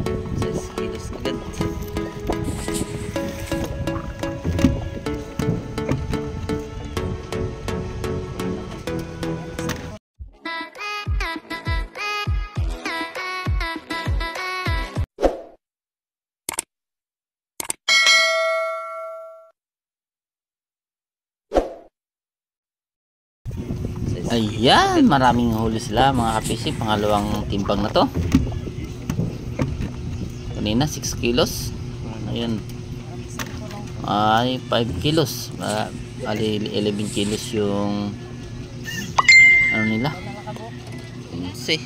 6 kilos agad. Ayan, maraming huli sila mga kapisi. Pangalawang timbang na to. Kanina 6 kilos. Ayun. Ay 5 kilos. Ali 11 kilos yung ano nila. 11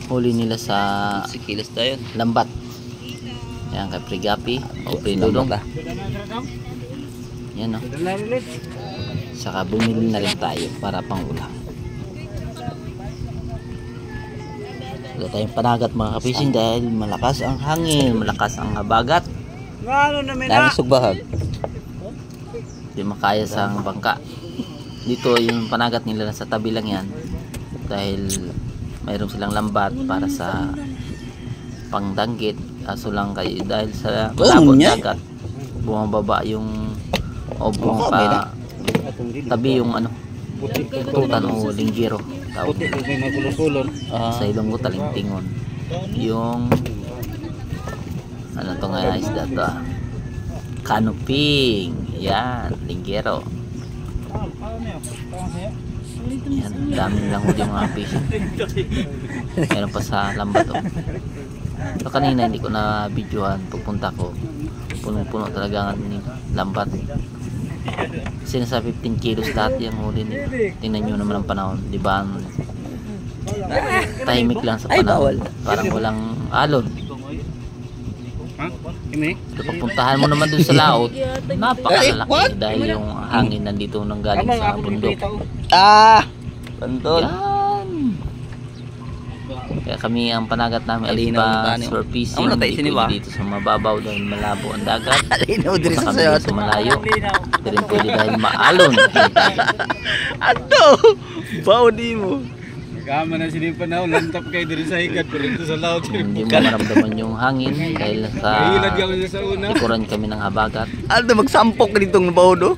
Huli nila sa kilos tayo. lambat. Ayan kay Prigapi. O Prinulong. Yan o. Saka bumili na rin tayo para pang ulam. Wala tayong panagat mga kapising dahil malakas ang hangin, malakas ang habagat. Dami sugbahag. Hindi makaya sa bangka. Dito yung panagat nila sa tabi lang yan. Dahil mayroon silang lambat para sa pangdanggit. Kaso lang kayo dahil sa malabo dagat, bumababa yung o bumaba tabi yung ano tutan o linggero tawag sa Ilonggo talingtingon yung ano to nga isda to kanuping yan linggero yan daming lang huli mga fishing meron pa sa lambat oh. So kanina hindi ko na videohan pagpunta ko punong-puno talaga ng lambat kasi nasa 15 kilos dati yung huli nila. Tingnan nyo naman ang panahon, di ba? Tahimik lang sa panahon, parang walang alon. So, pagpuntahan mo naman dun sa laot, napakalalaki dahil yung hangin nandito nang galing sa bundok. Bantol. Yan. Kaya kami ang panagat namin ay pa shore fishing. Hindi pwede dito sa mababaw dahil malabo ang dagat. Punta kami dito sa malayo. Hindi rin pwede dahil maalon. Ato! Bao di mo. Kama na sila yung panahon, lantap kayo din sa hikat, pero ito sa laot. Hindi mo maramdaman yung hangin dahil sa likuran kami ng habagat. Ano magsampok ka ditong bao do?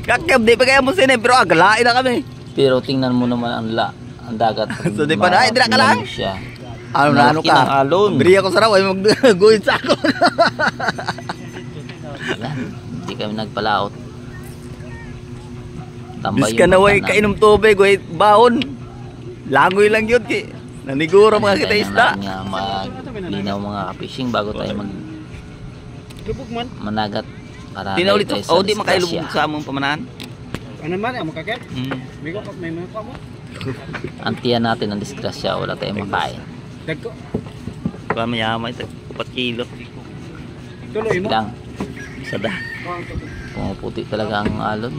Kakab, di pa kaya mo sinay, pero agalain na kami. Pero tingnan mo naman ang dagat. So di pa na, dira ka lang? Siya. Ano na ano Malaki ng ka? alon. Beri ako sa raw, ay mag-guhit sa ako. Hindi kami nagpalaot. Tambay Bis ka na way, kainom tubig, way, baon. Langoy lang yun, naniguro mga kita isda. Maglinaw mga kapishing bago tayo managat para di na ulit, tayo sa di makailubog sa among pamanahan. Ano man, may makakit? May mga pa mo? Antiyan natin ang disgrasya, wala tayong makain. Dagko. Kaya mayamay, 4 kilo. Tuloy mo? Lang. Sada. Pumuputi talaga ang alon.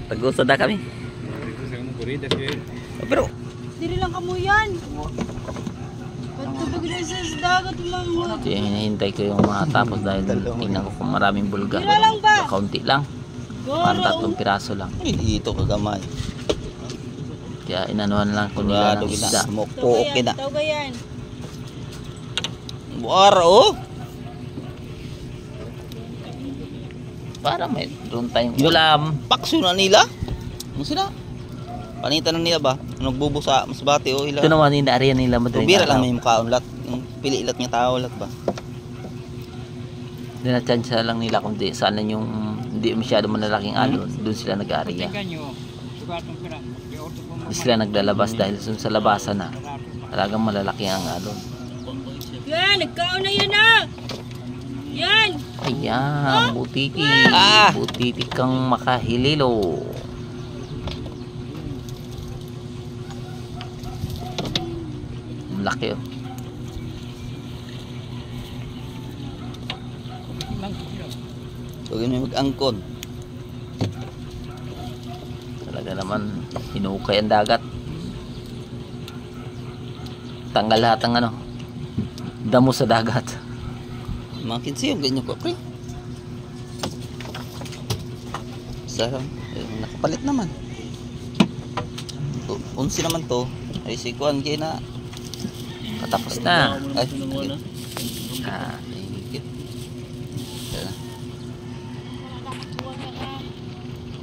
Tagusada kami. Pero Diri lang kamo yan. Pagtubig rin sa dagat mga. Ito yung hinihintay ko yung matapos dahil tingnan ko kung maraming bulga. Dira lang ba? Kaunti lang. Parang 3 piraso lang. ito kagamay. Kaya inanuhan lang ko nila ng isda. Smoke okay na. Tawga yan. Buar oh. Para may doon tayong ulam. Pakso na nila. Ano sila? Panitan na nila ba? Nagbubo sa masbati o ila. Ito naman yung area nila madaling Bira lang may mukhaon lat. Yung pili ilat niya tao lat ba? Dinachance lang nila kung di saan lang yung hindi masyado malalaking alon. Doon sila nag-area. Hindi sila naglalabas dahil sa labasan na. Talagang malalaki ang alon. Yan, nagkaon na yan ah. Yan. Ayan, butiti. Butiti kang makahililo. Laki oh. So ganun mag-angkon. Talaga naman hinukay ang dagat. Tanggal lahat ang ano damo sa dagat. Mga kinsi yung ganyan ko pre. Sarang nakapalit naman. Unsi naman to. Ay si Kuan kaya na Tapos na. Ay, higit.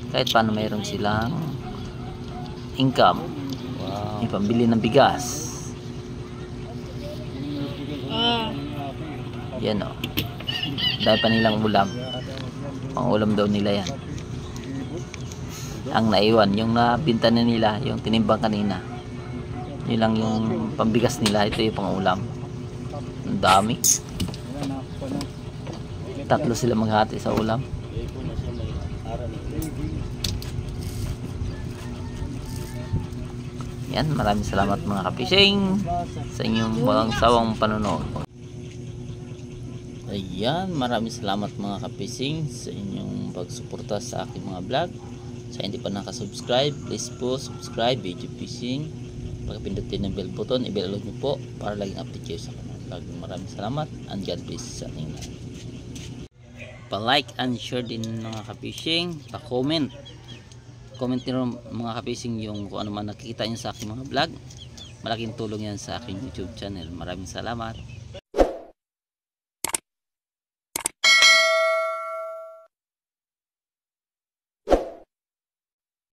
Kahit paano mayroon silang income. May pambili ng bigas. Yan o. Dahil pa nilang ulam. Pang ulam daw nila yan. Ang naiwan, yung nabinta na nila, yung tinimbang kanina. Yun lang yung pambigas nila. Ito yung pang ulam. Ang dami. 3 sila maghati sa ulam. Yan, maraming salamat mga ka-fishing sa inyong walang sawang panonood. Ayan, maraming salamat mga ka-fishing sa inyong pagsuporta sa aking mga vlog. Sa hindi pa nakasubscribe, please po subscribe video fishing. Pagpindutin ng bell button, i-bell nyo po para laging update kayo sa kanang vlog. Maraming salamat and God bless sa ating lahat. Pa-like and share din mga ka-fishing, pa-comment. Comment nyo mga ka-fishing yung kung ano man nakikita nyo sa aking mga vlog. Malaking tulong yan sa aking YouTube channel. Maraming salamat.